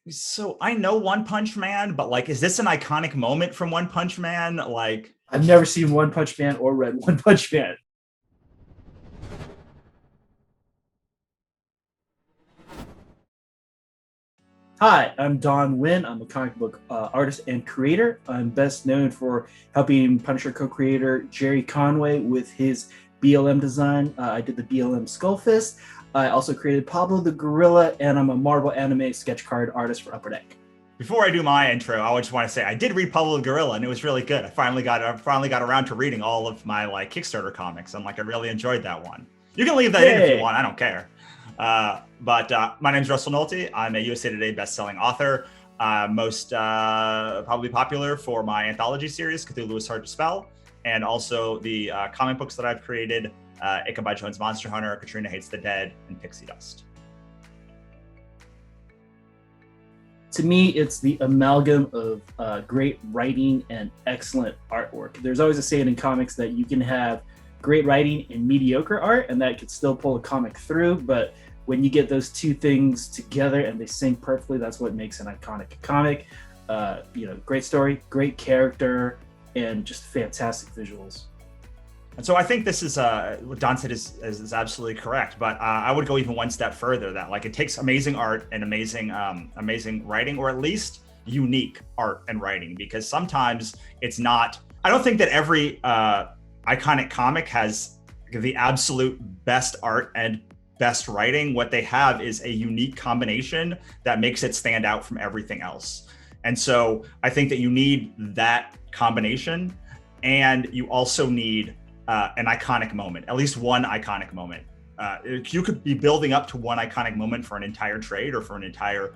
So I know One Punch Man, but like, is this an iconic moment from One Punch Man? Like, I've never seen One Punch Man or read One Punch Man. Hi, I'm Don Nguyen. I'm a comic book artist and creator. I'm best known for helping Punisher co-creator Jerry Conway with his BLM design. I did the BLM Skull Fist. I also created Pablo the Gorilla, and I'm a Marvel anime sketch card artist for Upper Deck. before I do my intro, I just want to say I did read Pablo the Gorilla, and it was really good. I finally got around to reading all of my like Kickstarter comics, and like I really enjoyed that one. You can leave that in if you Yay! want. I don't care. But my name's Russell Nohelty. I'm a USA Today best-selling author. Most probably popular for my anthology series, Cthulhu is Hard to Spell, and also the comic books that I've created, Ichabod Jones' Monster Hunter, Katrina Hates the Dead, and Pixie Dust. To me, it's the amalgam of great writing and excellent artwork. There's always a saying in comics that you can have great writing and mediocre art, and that could still pull a comic through. But when you get those two things together and they sync perfectly, that's what makes an iconic comic. Great story, great character, and just fantastic visuals. And so I think this is what Don said is absolutely correct. But I would go even one step further. That like it takes amazing art and amazing writing, or at least unique art and writing, because sometimes it's not. I don't think that every iconic comic has the absolute best art and best writing. What they have is a unique combination that makes it stand out from everything else. And so I think that you need that combination, and you also need an iconic moment, at least one iconic moment. You could be building up to one iconic moment for an entire trade or for an entire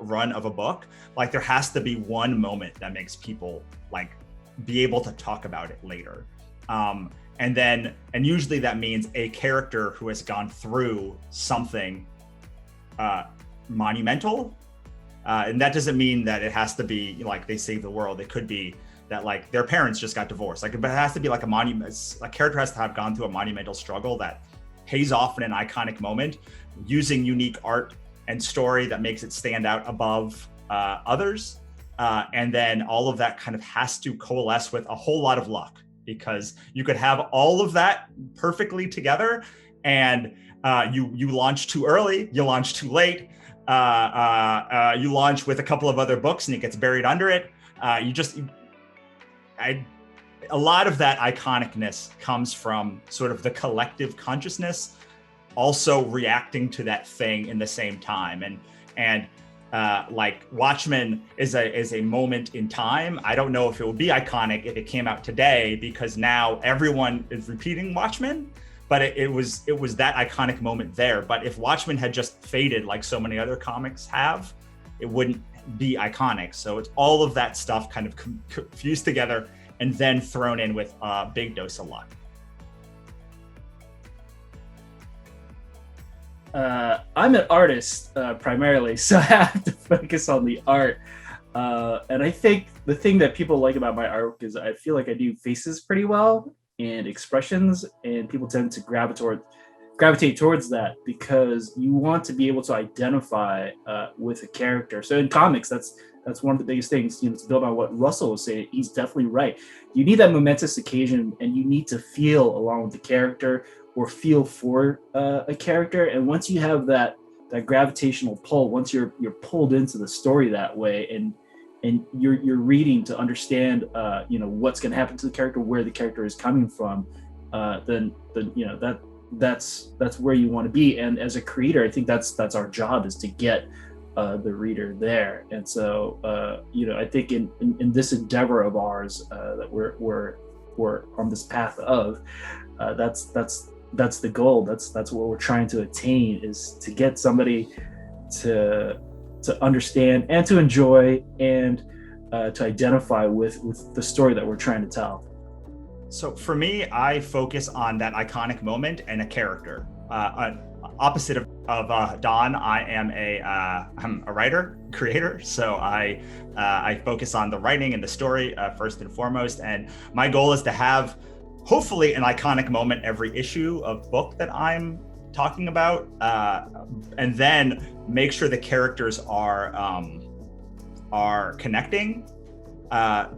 run of a book. Like there has to be one moment that makes people like be able to talk about it later. And usually that means a character who has gone through something monumental. And that doesn't mean that it has to be like they save the world. It could be that like their parents just got divorced. Like, but it has to be like a monument. A character has to have gone through a monumental struggle that pays off in an iconic moment, using unique art and story that makes it stand out above others. And then all of that kind of has to coalesce with a whole lot of luck, because you could have all of that perfectly together, and you launch too early, you launch too late, you launch with a couple of other books and it gets buried under it. A lot of that iconicness comes from sort of the collective consciousness also reacting to that thing in the same time. And like Watchmen is a moment in time. I don't know if it would be iconic if it came out today, because now everyone is repeating Watchmen, but it was that iconic moment there. But if Watchmen had just faded like so many other comics have, it wouldn't be iconic. So it's all of that stuff kind of fused together and then thrown in with a big dose of luck. I'm an artist primarily, so I have to focus on the art. And I think the thing that people like about my artwork is I feel like I do faces pretty well and expressions, and people tend to gravitate towards that because you want to be able to identify with a character. So in comics, that's one of the biggest things. To build on what Russell was saying, he's definitely right. You need that momentous occasion, and you need to feel along with the character or feel for a character. And once you have that gravitational pull, once you're pulled into the story that way, and you're reading to understand what's going to happen to the character, where the character is coming from, then that's where you want to be. And as a creator, I think that's our job, is to get the reader there. And so I think in this endeavor of ours that we're on this path of, that's the goal. That's what we're trying to attain, is to get somebody to understand and to enjoy and to identify with the story that we're trying to tell. So for me, I focus on that iconic moment and a character. Opposite of Don, I'm a writer, creator. So I focus on the writing and the story first and foremost. And my goal is to have hopefully an iconic moment every issue of book that I'm talking about, and then make sure the characters are connecting,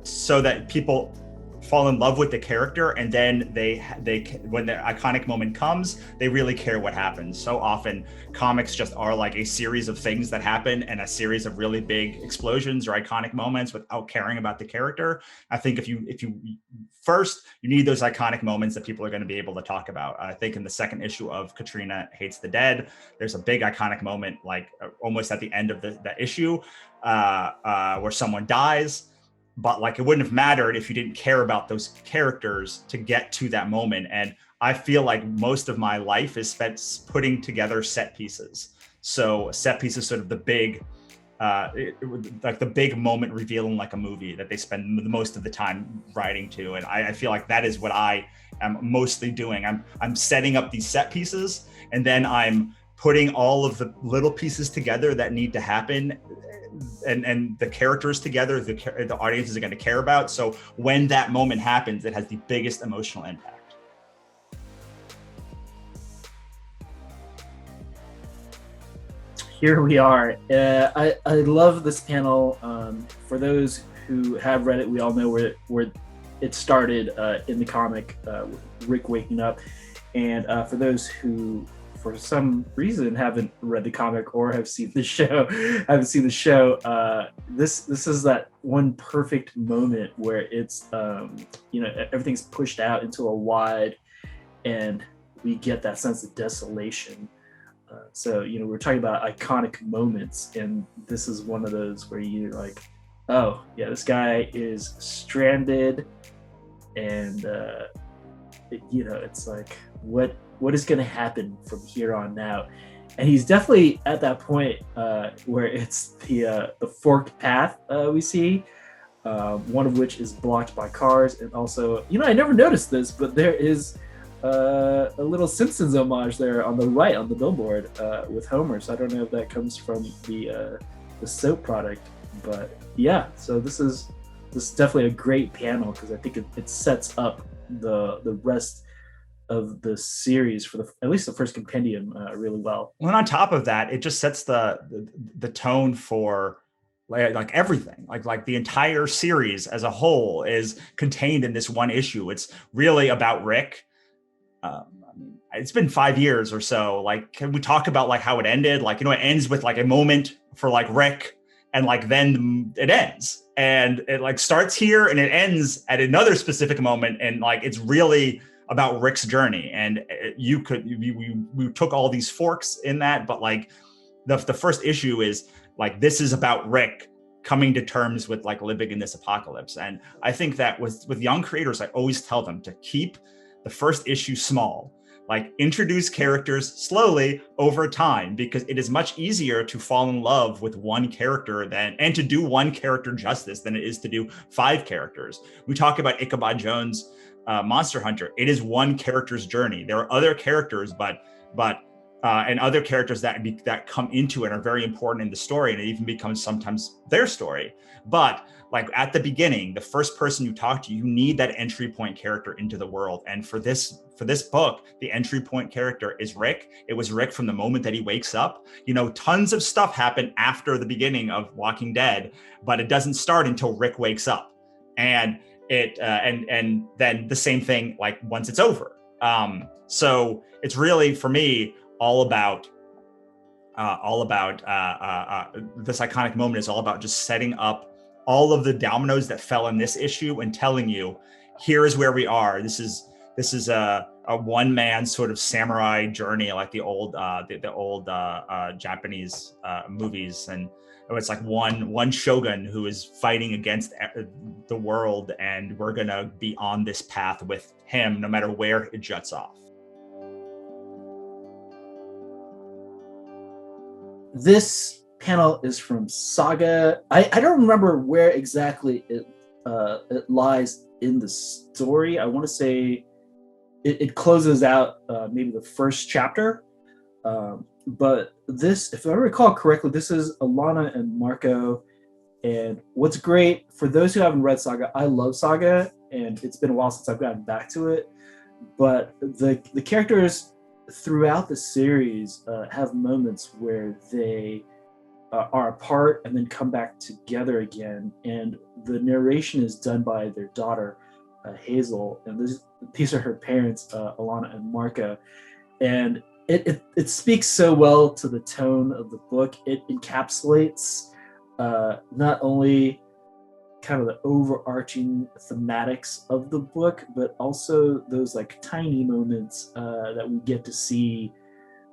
so that people fall in love with the character, and then they when the iconic moment comes, they really care what happens. So often comics just are like a series of things that happen and a series of really big explosions or iconic moments without caring about the character. I think if you first, you need those iconic moments that people are going to be able to talk about. I think in the second issue of Katrina Hates the Dead, there's a big iconic moment, like almost at the end of the issue, where someone dies. But like, it wouldn't have mattered if you didn't care about those characters to get to that moment. And I feel like most of my life is spent putting together set pieces. So set pieces, sort of the big, like the big moment reveal in like a movie that they spend most of the time writing to. And I feel like that is what I am mostly doing. I'm setting up these set pieces, and then I'm putting all of the little pieces together that need to happen, and the characters together, the audience is going to care about. So when that moment happens, it has the biggest emotional impact. Here we are. I love this panel. For those who have read it, we all know where it started in the comic, with Rick waking up. And for those who, for some reason, haven't read the comic or have seen the show, this is that one perfect moment where it's everything's pushed out into a wide, and we get that sense of desolation. So we're talking about iconic moments, and this is one of those where you're like, oh yeah, this guy is stranded, and it's like, what is going to happen from here on out? And he's definitely at that point where it's the forked path we see, one of which is blocked by cars. And also, I never noticed this, but there is a little Simpsons homage there on the right on the billboard with Homer. So I don't know if that comes from the soap product, but yeah. So this is definitely a great panel, because I think it sets up the rest of the series for at least the first compendium really well. Well, and on top of that, it just sets the tone for like everything, like the entire series as a whole is contained in this one issue. It's really about Rick. It's been 5 years or so. Like, can we talk about like how it ended? Like, it ends with like a moment for like Rick, and like then it ends, and it like starts here and it ends at another specific moment, and like it's really about Rick's journey. And we took all these forks in that, but like the first issue is like, this is about Rick coming to terms with like living in this apocalypse. And I think that with young creators, I always tell them to keep the first issue small, like introduce characters slowly over time, because it is much easier to fall in love with one character and to do one character justice than it is to do 5 characters. We talk about Ichabod Jones' Monster Hunter. It is one character's journey. There are other characters, and other characters that come into it are very important in the story, and it even becomes sometimes their story. But like at the beginning, the first person you talk to, you need that entry point character into the world. And for this book, the entry point character is Rick. It was Rick from the moment that he wakes up. Tons of stuff happen after the beginning of Walking Dead, but it doesn't start until Rick wakes up. And and then the same thing like once it's over. So it's really, for me, all about this iconic moment is all about just setting up all of the dominoes that fell in this issue and telling you, here is where we are. This is a one man sort of samurai journey, like the old Japanese movies. And it's like one shogun who is fighting against the world, and we're gonna be on this path with him no matter where it juts off. This panel is from Saga. I don't remember where exactly it lies in the story. I want to say it closes out maybe the first chapter. But this, if I recall correctly, this is Alana and Marco. And what's great, for those who haven't read Saga, I love Saga, and it's been a while since I've gotten back to it. But the characters throughout the series have moments where they are apart and then come back together again, and the narration is done by their daughter Hazel, and these are her parents, Alana and Marka, and it speaks so well to the tone of the book. It encapsulates not only kind of the overarching thematics of the book, but also those like tiny moments that we get to see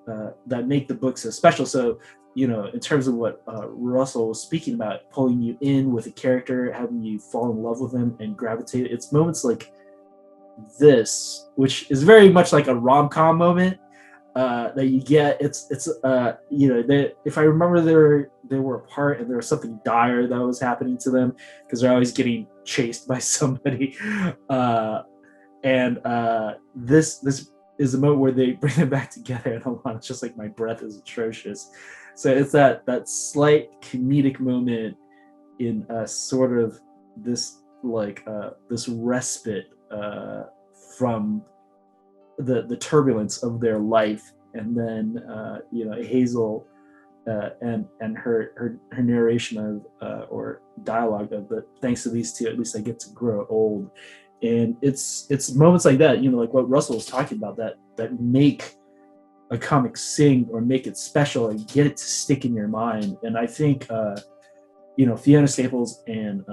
that make the book so special. So, in terms of what Russell was speaking about, pulling you in with a character, having you fall in love with them and gravitate, it's moments like this, which is very much like a rom-com moment that you get. It's if I remember, they were apart and there was something dire that was happening to them because they're always getting chased by somebody, and this is a moment where they bring them back together, and Alana's just like, my breath is atrocious. So it's that slight comedic moment in sort of this this respite from the turbulence of their life, and then Hazel and her narration of or dialogue of, but thanks to these two, at least I get to grow old. And it's moments like that, like what Russell was talking about, that make a comic sing or make it special and get it to stick in your mind. And I think Fiona Staples and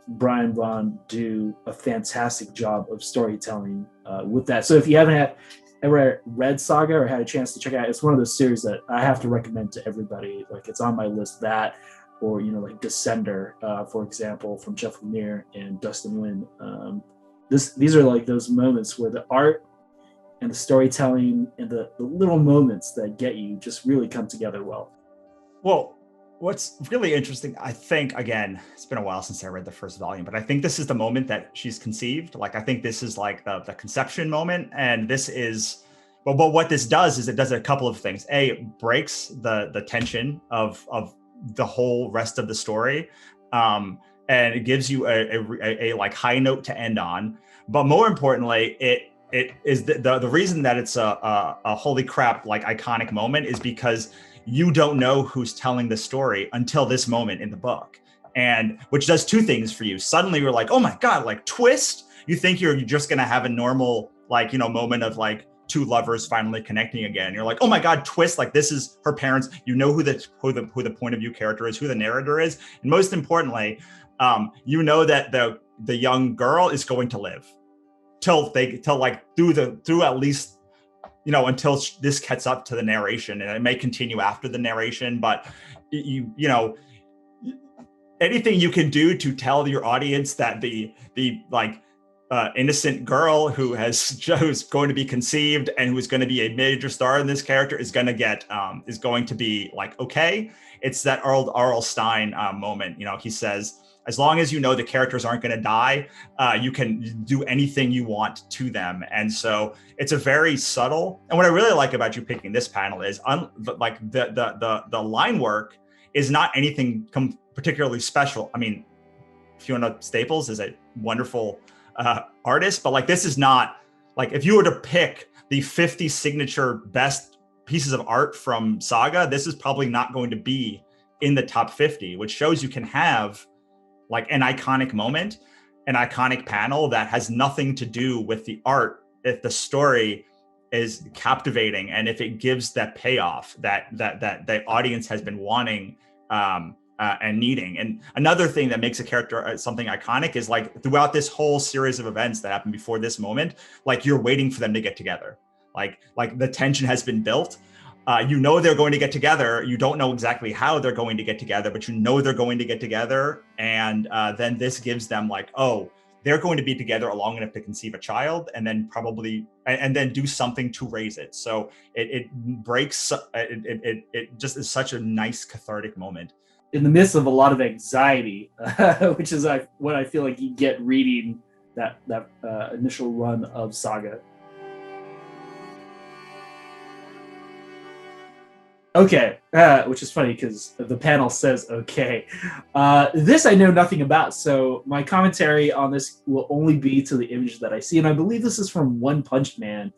Brian Vaughan do a fantastic job of storytelling with that. So if you haven't ever read Saga or had a chance to check it out, it's one of those series that I have to recommend to everybody. Like, it's on my list, that, or like Descender, for example, from Jeff Lemire and Dustin Nguyen. These are like those moments where the art and the storytelling and the little moments that get you just really come together well. Well, what's really interesting, I think, again, it's been a while since I read the first volume, but I think this is the moment that she's conceived. Like, I think this is like the conception moment. And this is, but what this does is it does a couple of things. A, it breaks the tension of the whole rest of the story. And it gives you a like high note to end on. But more importantly, it is the reason that it's a holy crap, like, iconic moment is because you don't know who's telling the story until this moment in the book, and which does two things for you. Suddenly you're like, oh my God, like, twist. You think you're just going to have a normal, like, moment of like two lovers finally connecting again. You're like, oh my God, twist. Like, this is her parents. You know who the point of view character is, who the narrator is. And most importantly, that the young girl is going to live till through at least, until this gets up to the narration, and it may continue after the narration, but anything you can do to tell your audience that the innocent girl who's going to be conceived and who's going to be a major star in this character is going to be like, okay. It's that R.L. Stine moment. He says, as long as the characters aren't going to die, you can do anything you want to them. And so it's a very subtle. And what I really like about you picking this panel is like the line work is not anything particularly special. I mean, Fiona Staples is a wonderful artist, but like, this is not like, if you were to pick the 50 signature best pieces of art from Saga, this is probably not going to be in the top 50, which shows you can have like an iconic moment, an iconic panel that has nothing to do with the art, if the story is captivating and if it gives that payoff that the audience has been wanting and needing. And another thing that makes a character something iconic is, like, throughout this whole series of events that happened before this moment, like, you're waiting for them to get together. Like the tension has been built. They're going to get together. You don't know exactly how they're going to get together, but they're going to get together. And then this gives them like, oh, they're going to be together long enough to conceive a child, and then and then do something to raise it. So it breaks. It just is such a nice cathartic moment. In the midst of a lot of anxiety, which is what I feel like you get reading that initial run of Saga. Okay, which is funny because the panel says okay. This I know nothing about, so my commentary on this will only be to the image that I see, and I believe this is from One Punch Man,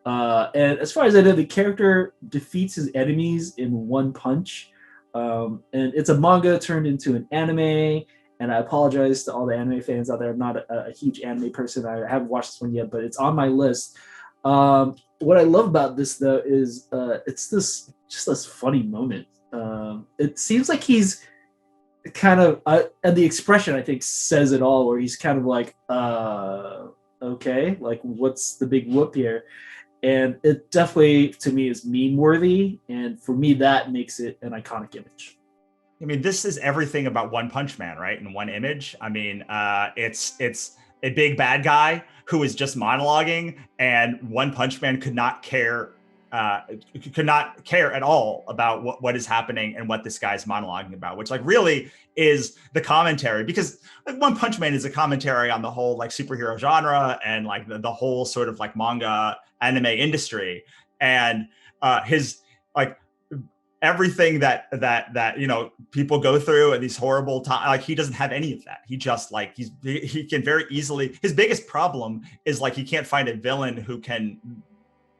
And as far as I know, the character defeats his enemies in one punch. And it's a manga turned into an anime. And I apologize to all the anime fans out there. I'm not a huge anime person. I haven't watched this one yet, but it's on my list. What I love about this though is it's this funny moment. It seems like he's kind of and the expression I think says it all, where he's kind of like, okay, like what's the big whoop here? And it definitely to me is meme worthy, and for me that makes it an iconic image. I mean, this is everything about One Punch Man, right? In one image. I mean, it's a big bad guy who is just monologuing, and One Punch Man could not care at all about what is happening and what this guy's monologuing about, which like really is the commentary, because like One Punch Man is a commentary on the whole like superhero genre and like the whole sort of like manga anime industry, and his like everything that people go through and these horrible times. Like he doesn't have any of that. He just like he can very easily, his biggest problem is like he can't find a villain who can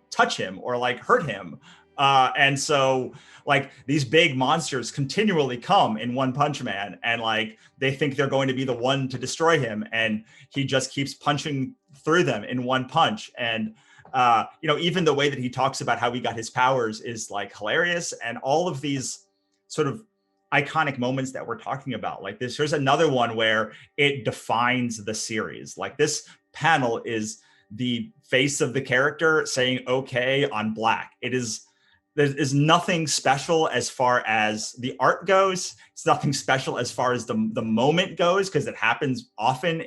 touch him or like hurt him, and so like these big monsters continually come in One Punch Man, and like they think they're going to be the one to destroy him, and he just keeps punching through them in one punch. And even the way that he talks about how he got his powers is like hilarious. And all of these sort of iconic moments that we're talking about, like this, here's another one where it defines the series. Like this panel is the face of the character saying okay on black. There's nothing special as far as the art goes. It's nothing special as far as the moment goes, because it happens often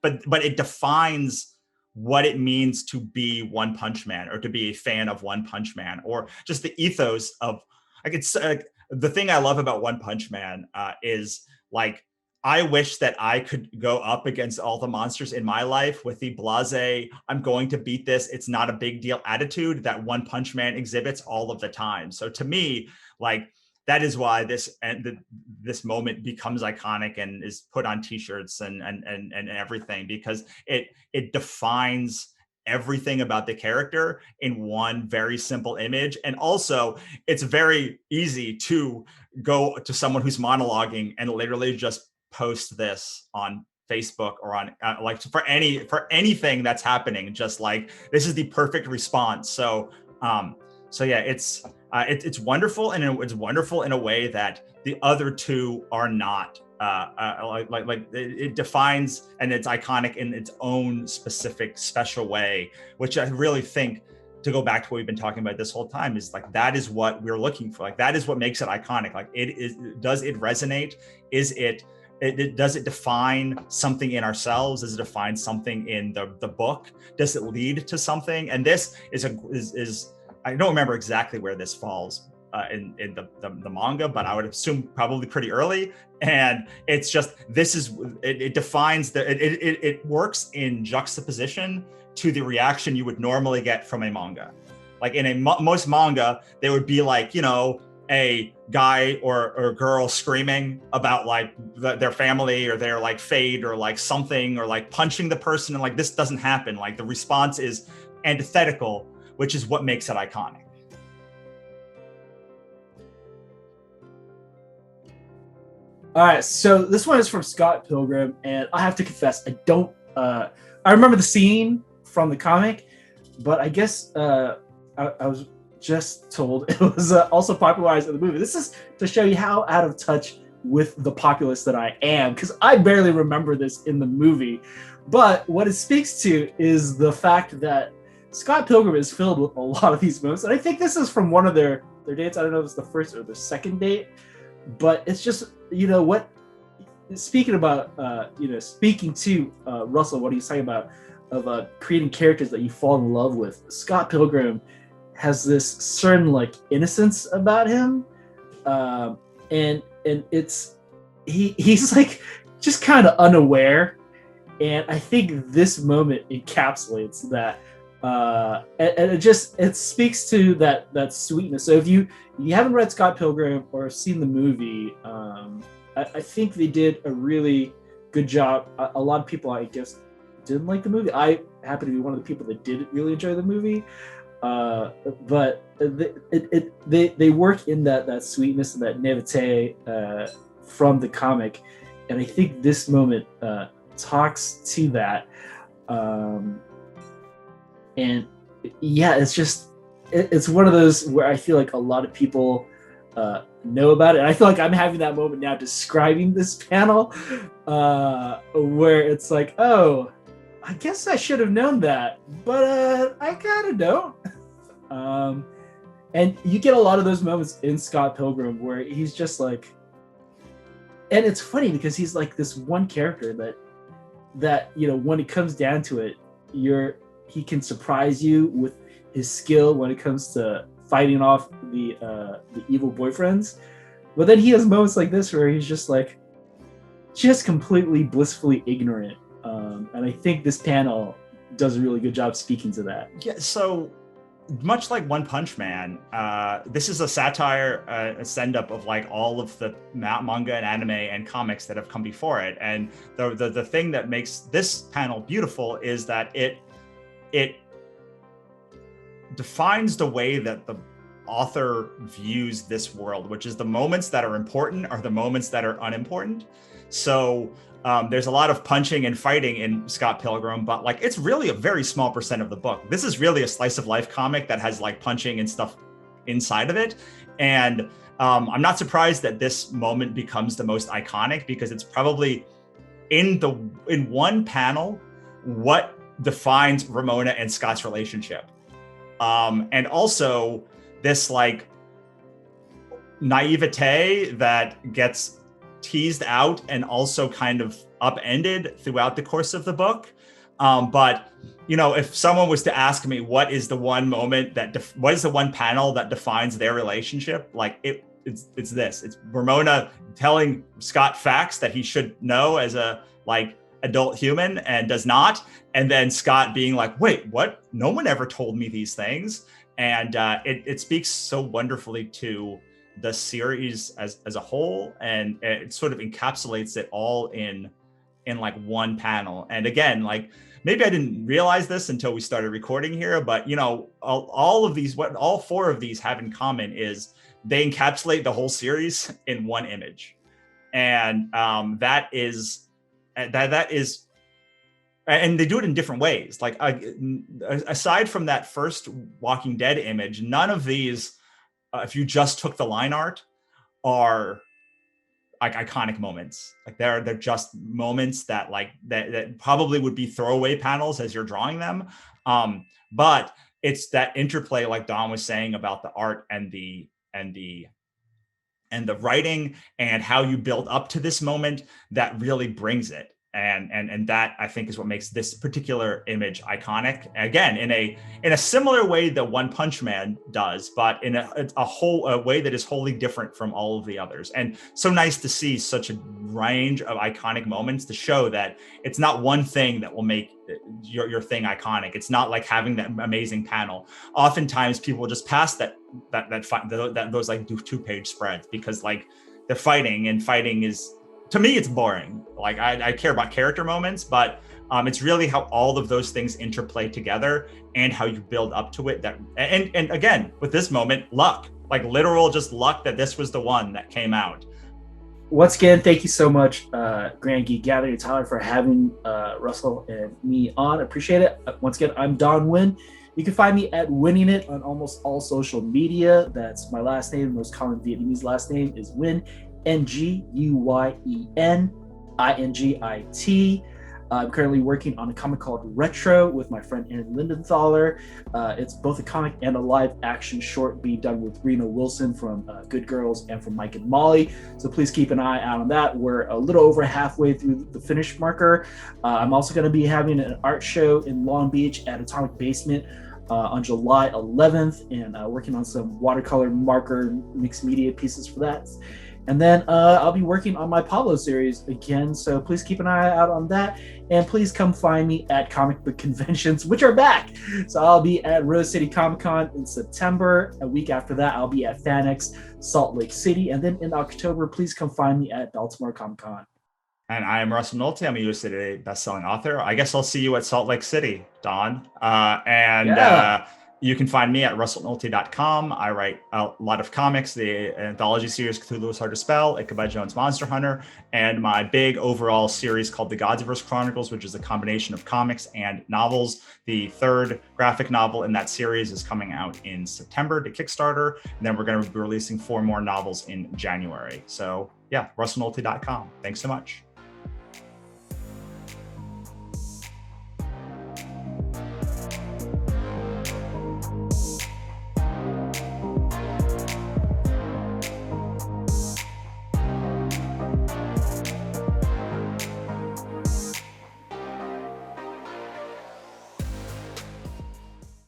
but it defines what it means to be One Punch Man, or to be a fan of One Punch Man, or just the ethos of like, it's the thing I love about One Punch Man is like, I wish that I could go up against all the monsters in my life with the blasé, I'm going to beat this, it's not a big deal attitude that One Punch Man exhibits all of the time. So to me, like, that is why this moment becomes iconic and is put on t-shirts and everything, because it defines everything about the character in one very simple image. And also it's very easy to go to someone who's monologuing and literally just post this on Facebook or on like for anything that's happening, just like this is the perfect response. So yeah, it's wonderful, and it's wonderful in a way that the other two are not. It defines, and it's iconic in its own specific, special way, which I really think, to go back to what we've been talking about this whole time, is like that is what we're looking for. Like that is what makes it iconic. Like does it resonate? Does it define something in ourselves? Does it define something in the book? Does it lead to something? And this is I don't remember exactly where this falls in the manga, but I would assume probably pretty early. And it's just, it defines it works in juxtaposition to the reaction you would normally get from a manga. Like in most manga, there would be like, a guy or girl screaming about like their family or their like fate or like something, or like punching the person, and like this doesn't happen. Like the response is antithetical, which is what makes it iconic. All right, so this one is from Scott Pilgrim, and I have to confess, I remember the scene from the comic, but I guess I was just told it was also popularized in the movie. This is to show you how out of touch with the populace that I am, because I barely remember this in the movie. But what it speaks to is the fact that Scott Pilgrim is filled with a lot of these moments, and I think this is from one of their dates. I don't know if it's the first or the second date, but it's just, what, speaking about, speaking to Russell, what he's talking about of creating characters that you fall in love with. Scott Pilgrim has this certain like innocence about him, and it's he's like just kind of unaware, and I think this moment encapsulates that. And it speaks to that sweetness. So if you haven't read Scott Pilgrim or seen the movie, I think they did a really good job. A lot of people, I guess, didn't like the movie. I happen to be one of the people that did really enjoy the movie. But they work in that sweetness and that naivete from the comic, and I think this moment talks to that. And yeah, it's one of those where I feel like a lot of people know about it. And I feel like I'm having that moment now describing this panel where it's like, oh, I guess I should have known that, but I kind of don't. And you get a lot of those moments in Scott Pilgrim where he's just like, and it's funny because he's like this one character that when it comes down to it, he can surprise you with his skill when it comes to fighting off the evil boyfriends, but then he has moments like this where he's just like completely blissfully ignorant, and I think this panel does a really good job speaking to that. Yeah, so much like One Punch Man, this is a satire, a send-up of like all of the manga and anime and comics that have come before it. And the thing that makes this panel beautiful is that it defines the way that the author views this world, which is the moments that are important are the moments that are unimportant. So there's a lot of punching and fighting in Scott Pilgrim, but like it's really a very small percent of the book. This is really a slice of life comic that has like punching and stuff inside of it. And I'm not surprised that this moment becomes the most iconic, because it's probably in one panel what defines Ramona and Scott's relationship. And also this like naivete that gets teased out and also kind of upended throughout the course of the book. But if someone was to ask me what is the one moment what is the one panel that defines their relationship, like it's this. It's Ramona telling Scott facts that he should know as a like adult human and does not, and then Scott being like, wait, what? No one ever told me these things. And it speaks so wonderfully to the series as a whole, and it sort of encapsulates it all in like one panel. And again, like maybe I didn't realize this until we started recording here, but all of these, what all four of these have in common is they encapsulate the whole series in one image. And that is, and they do it in different ways. Like aside from that first Walking Dead image, none of these, if you just took the line art, are like iconic moments. Like they're just moments that like that probably would be throwaway panels as you're drawing them. But it's that interplay, like Don was saying, about the art and the writing and how you build up to this moment that really brings it. And that I think is what makes this particular image iconic. Again, in a similar way that One Punch Man does, but in a way that is wholly different from all of the others. And so nice to see such a range of iconic moments to show that it's not one thing that will make your thing iconic. It's not like having that amazing panel. Oftentimes people will just pass those like 2-page spreads because like they're fighting, and fighting is, to me, it's boring. Like I care about character moments, but it's really how all of those things interplay together and how you build up to it. And again, with this moment, luck, like literal just luck that this was the one that came out. Once again, thank you so much, Grand Geek Gathering and Tyler, for having Russell and me on. Appreciate it. Once again, I'm Don Nguyen. You can find me at Winning It on almost all social media. That's my last name. Most common Vietnamese last name is Nguyen. Nguyeningit. I'm currently working on a comic called Retro with my friend Aaron Lindenthaler. It's both a comic and a live action short being done with Rena Wilson from Good Girls and from Mike and Molly. So please keep an eye out on that. We're a little over halfway through the finish marker. I'm also going to be having an art show in Long Beach at Atomic Basement on July 11th, and working on some watercolor marker mixed media pieces for that. And then I'll be working on my Pablo series again, so please keep an eye out on that. And please come find me at comic book conventions, which are back. So I'll be at Rose City Comic Con in September. A week after that, I'll be at FanX Salt Lake City. And then in October, please come find me at Baltimore Comic Con. And I am Russell Nohelty. I'm a USA Today bestselling author. I guess I'll see you at Salt Lake City, Don. You can find me at russellnohelty.com. I write a lot of comics, the anthology series Cthulhu's Hard to Spell, Ichabod Jones Monster Hunter, and my big overall series called The Godsverse Chronicles, which is a combination of comics and novels. The third graphic novel in that series is coming out in September to Kickstarter, and then we're going to be releasing 4 more novels in January. So yeah, russellnohelty.com. Thanks so much.